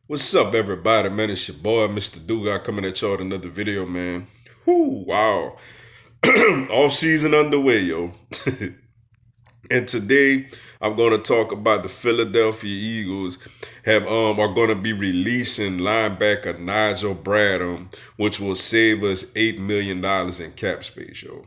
What's up, everybody? Man, it's your boy, Mr. Duga, coming at y'all with another video, man. Whoo, wow. Off season underway, yo. And today I'm going to talk about the Philadelphia Eagles are going to be releasing linebacker Nigel Bradham, which will save us $8 million in cap space, yo.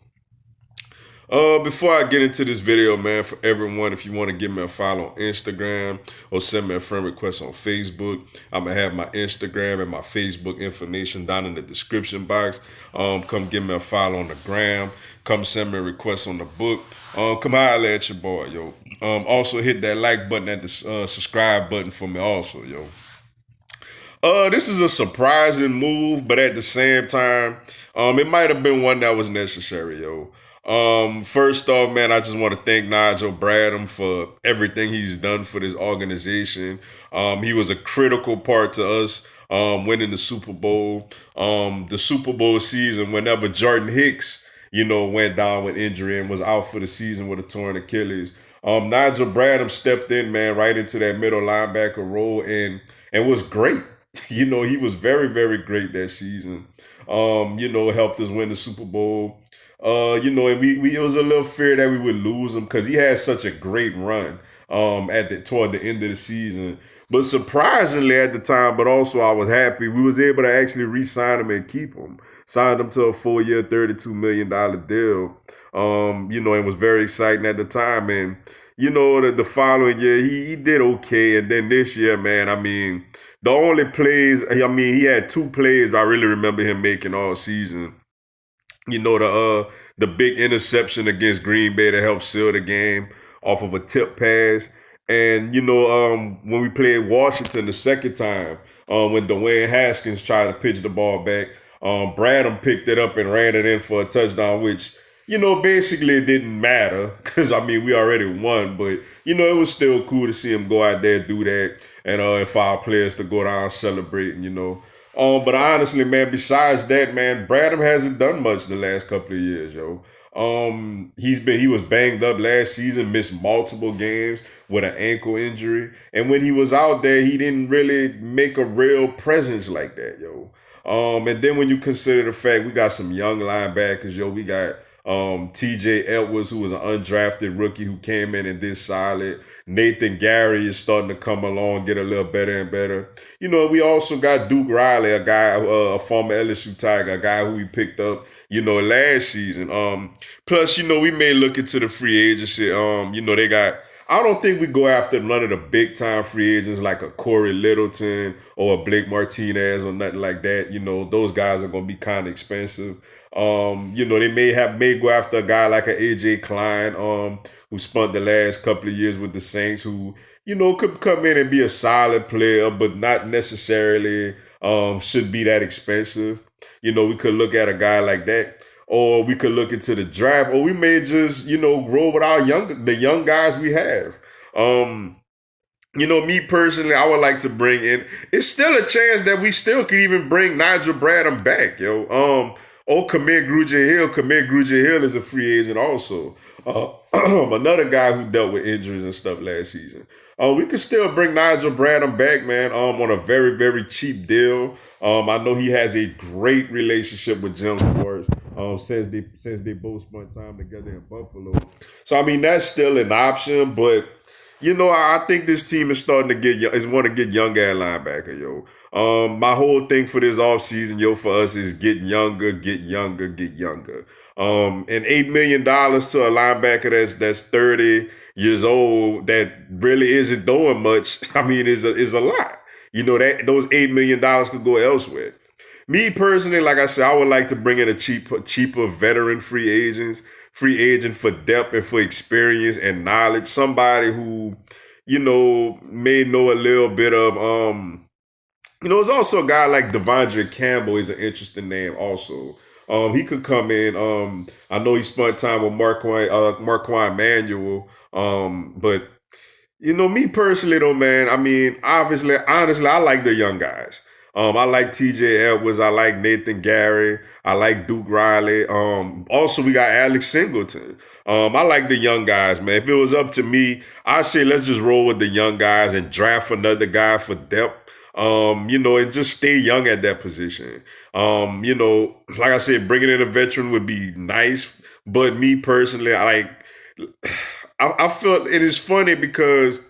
Before I get into this video, man, for everyone, if you want to give me a follow on Instagram or send me a friend request on Facebook, I'm gonna have my Instagram and my Facebook information down in the description box. Come give me a follow on the gram. Come send me a request on the book. Come holler at your boy, yo. Also hit that like button and the subscribe button for me, also, yo. This is a surprising move, but at the same time, it might have been one that was necessary, yo. First off, man, I just want to thank Nigel Bradham for everything he's done for this organization. He was a critical part to us winning the Super Bowl. The Super Bowl season, whenever Jordan Hicks, went down with injury and was out for the season with a torn Achilles. Nigel Bradham stepped in, man, right into that middle linebacker role and was great. He was very, very great that season. Helped us win the Super Bowl. And we it was a little fear that we would lose him because he had such a great run toward the end of the season. But surprisingly at the time, but also I was happy, we was able to actually re-sign him and keep him. Signed him to a 4-year, $32 million deal. It was very exciting at the time. And the following year he did okay. And then this year, man, the only plays, he had two plays I really remember him making all season. The big interception against Green Bay to help seal the game off of a tip pass. And when we played Washington the second time, when Dwayne Haskins tried to pitch the ball back, Bradham picked it up and ran it in for a touchdown, which basically it didn't matter because we already won, but it was still cool to see him go out there do that and for our players to go down celebrating. But honestly, man, besides that, man, Bradham hasn't done much the last couple of years, yo. He was banged up last season, missed multiple games with an ankle injury, and when he was out there, he didn't really make a real presence like that, yo. And then when you consider the fact we got some young linebackers, yo, we got TJ Edwards, who was an undrafted rookie who came in and did solid. Nathan Gary is starting to come along, get a little better and better. We also got Duke Riley, a guy, a former LSU Tiger, a guy who we picked up, last season. Plus, we may look into the free agency. They got, I don't think we go after none of the big time free agents like a Corey Littleton or a Blake Martinez or nothing like that. Those guys are going to be kind of expensive. They may go after a guy like an AJ Klein, who spent the last couple of years with the Saints, who, could come in and be a solid player, but not necessarily should be that expensive. We could look at a guy like that. Or we could look into the draft, or we may just, grow with the young guys we have. Me personally, I would like to bring in. It's still a chance that we still could even bring Nigel Bradham back, yo. Or Kamir Grugier-Hill. Kamir Grugier-Hill is a free agent also. Another guy who dealt with injuries and stuff last season. We could still bring Nigel Bradham back, man, on a very, very cheap deal. I know he has a great relationship with Jim Schwartz. Since they both spent time together in Buffalo. So that's still an option, but I think this team is starting to want to get younger at linebacker, yo. My whole thing for this offseason, yo, for us is get younger, get younger, get younger. And $8 million to a linebacker that's 30 years old that really isn't doing much, is a lot. That those $8 million could go elsewhere. Me personally, like I said, I would like to bring in a cheaper veteran free agent for depth and for experience and knowledge. Somebody who, may know a little bit of, there's also a guy like Devondre Campbell is an interesting name also. He could come in. I know he spent time with Marquand Manuel. But me personally though, man, honestly, I like the young guys. I like TJ Edwards. I like Nathan Gary. I like Duke Riley. Also, we got Alex Singleton. I like the young guys, man. If it was up to me, I'd say let's just roll with the young guys and draft another guy for depth. And just stay young at that position. Like I said, bringing in a veteran would be nice, but me personally, I felt it is funny because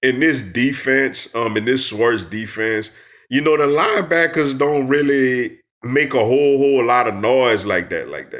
in this defense, in this Swartz defense, the linebackers don't really make a whole lot of noise like that. Like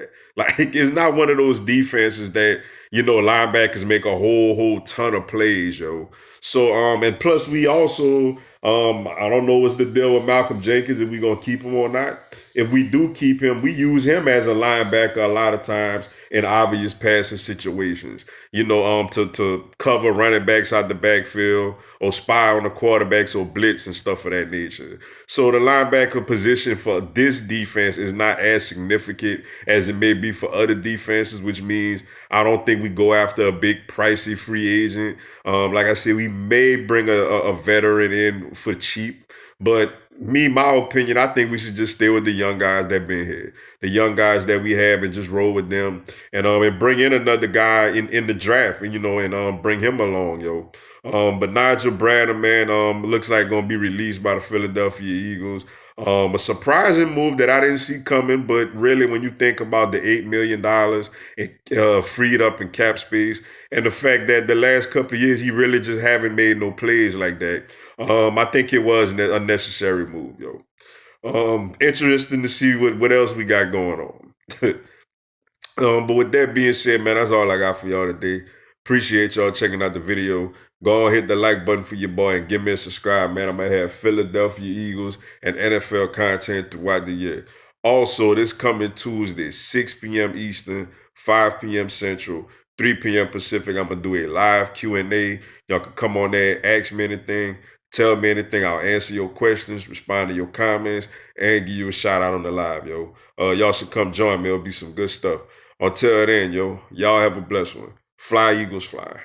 it's not one of those defenses that linebackers make a whole ton of plays, yo. So and plus we also I don't know what's the deal with Malcolm Jenkins, if we gonna keep him or not. If we do keep him, we use him as a linebacker a lot of times in obvious passing situations. To cover running backs out the backfield or spy on the quarterbacks or blitz and stuff of that nature. So the linebacker position for this defense is not as significant as it may be for other defenses, which means I don't think we go after a big pricey free agent. Like I said, we may bring a veteran in for cheap, but my opinion, I think we should just stay with the young guys that been here, the young guys that we have, and just roll with them, and bring in another guy in the draft, and bring him along, yo. But Nigel Bradham, man, looks like gonna be released by the Philadelphia Eagles. A surprising move that I didn't see coming, but really, when you think about the $8 million it freed up in cap space, and the fact that the last couple of years he really just haven't made no plays like that, I think it was a necessary move, yo. Interesting to see what else we got going on. But with that being said, man, that's all I got for y'all today. Appreciate y'all checking out the video. Go on, hit the like button for your boy and give me a subscribe, man. I'm going to have Philadelphia Eagles and NFL content throughout the year. Also, this coming Tuesday, 6 p.m. Eastern, 5 p.m. Central, 3 p.m. Pacific, I'm going to do a live Q&A. Y'all can come on there, ask me anything, tell me anything. I'll answer your questions, respond to your comments, and give you a shout out on the live, yo. Y'all should come join me. It'll be some good stuff. Until then, yo, y'all have a blessed one. Fly, Eagles, fly.